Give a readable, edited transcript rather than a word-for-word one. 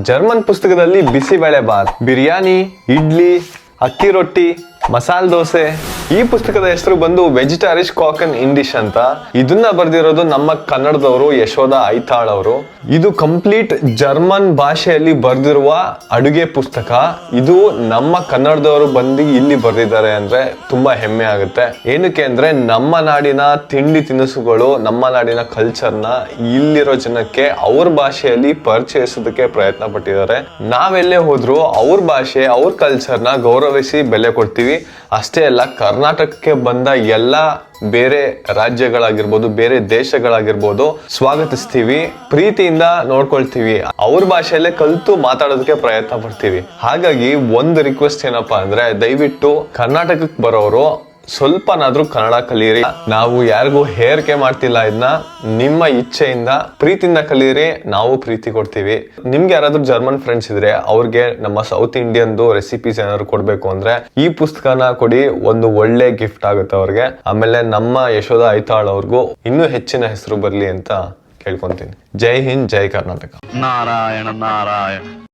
German ಪುಸ್ತಕದಲ್ಲಿ ಬಿಸಿಬೇಳೆ ಬಾತ್, ಬಿರಿಯಾನಿ, ಇಡ್ಲಿ, ಅಕ್ಕಿ ರೊಟ್ಟಿ, ಮಸಾಲೆ ದೋಸೆ. ಈ ಪುಸ್ತಕದ ಹೆಸರು ಬಂದು ವೆಜಿಟೇರಿಯನ್ ಕಾಕ್ ಅಂಡ್ ಇಂಡಿಶ್ ಅಂತ. ಇದನ್ನ ಬರ್ದಿರೋದು ನಮ್ಮ ಕನ್ನಡದವರು ಯಶೋಧ ಐತಾಳ್ ಅವರು. ಇದು ಕಂಪ್ಲೀಟ್ ಜರ್ಮನ್ ಭಾಷೆಯಲ್ಲಿ ಬರ್ದಿರುವ ಅಡುಗೆ ಪುಸ್ತಕ. ಇದು ನಮ್ಮ ಕನ್ನಡದವರು ಬಂದು ಇಲ್ಲಿ ಬರ್ದಿದ್ದಾರೆ ಅಂದ್ರೆ ತುಂಬಾ ಹೆಮ್ಮೆ ಆಗುತ್ತೆ. ಏನಕ್ಕೆ ಅಂದ್ರೆ ನಮ್ಮ ನಾಡಿನ ತಿಂಡಿ ತಿನಿಸುಗಳು, ನಮ್ಮ ನಾಡಿನ ಕಲ್ಚರ್ನ ಇಲ್ಲಿರೋ ಜನಕ್ಕೆ ಅವ್ರ ಭಾಷೆಯಲ್ಲಿ ಪರಿಚಯಿಸೋದಕ್ಕೆ ಪ್ರಯತ್ನ ಪಟ್ಟಿದ್ದಾರೆ. ನಾವೆಲ್ಲೇ ಹೋದ್ರು ಅವ್ರ ಭಾಷೆ, ಅವ್ರ ಕಲ್ಚರ್ನ ಗೌರವಿಸಿ ಬೆಲೆ ಕೊಡ್ತೀವಿ. ಅಷ್ಟೇ ಅಲ್ಲ, ಕರ್ನಾಟಕಕ್ಕೆ ಬಂದ ಎಲ್ಲ ಬೇರೆ ರಾಜ್ಯಗಳಾಗಿರ್ಬೋದು, ಬೇರೆ ದೇಶಗಳಾಗಿರ್ಬೋದು ಸ್ವಾಗತಿಸ್ತೀವಿ, ಪ್ರೀತಿಯಿಂದ ನೋಡ್ಕೊಳ್ತೀವಿ, ಅವ್ರ ಭಾಷೆಯಲ್ಲೇ ಕಲಿತು ಮಾತಾಡೋದಕ್ಕೆ ಪ್ರಯತ್ನ ಪಡ್ತೀವಿ. ಹಾಗಾಗಿ ಒಂದು ರಿಕ್ವೆಸ್ಟ್ ಏನಪ್ಪಾ ಅಂದ್ರೆ, ದಯವಿಟ್ಟು ಕರ್ನಾಟಕಕ್ಕೆ ಬರೋರು ಸ್ವಲ್ಪನಾದ್ರೂ ಕನ್ನಡ ಕಲೀರಿ. ನಾವು ಯಾರಿಗೂ ಹೇರಿಕೆ ಮಾಡ್ತಿಲ್ಲ, ಇದನ್ನ ನಿಮ್ಮ ಇಚ್ಛೆಯಿಂದ ಪ್ರೀತಿಯಿಂದ ಕಲೀರಿ, ನಾವು ಪ್ರೀತಿ ಕೊಡ್ತೀವಿ. ನಿಮ್ಗೆ ಯಾರಾದ್ರೂ ಜರ್ಮನ್ ಫ್ರೆಂಡ್ಸ್ ಇದ್ರೆ ಅವ್ರಿಗೆ ನಮ್ಮ ಸೌತ್ ಇಂಡಿಯನ್ದು ರೆಸಿಪೀಸ್ ಏನಾದ್ರು ಕೊಡ್ಬೇಕು ಅಂದ್ರೆ ಈ ಪುಸ್ತಕನ ಕೊಡಿ, ಒಂದು ಒಳ್ಳೆ ಗಿಫ್ಟ್ ಆಗುತ್ತೆ ಅವ್ರಿಗೆ. ಆಮೇಲೆ ನಮ್ಮ ಯಶೋಧ ಐತಾಳ್ ಅವ್ರಿಗೂ ಇನ್ನೂ ಹೆಚ್ಚಿನ ಹೆಸರು ಬರ್ಲಿ ಅಂತ ಕೇಳ್ಕೊಂತೀನಿ. ಜೈ ಹಿಂದ್, ಜೈ ಕರ್ನಾಟಕ. ನಾರಾಯಣ ನಾರಾಯಣ.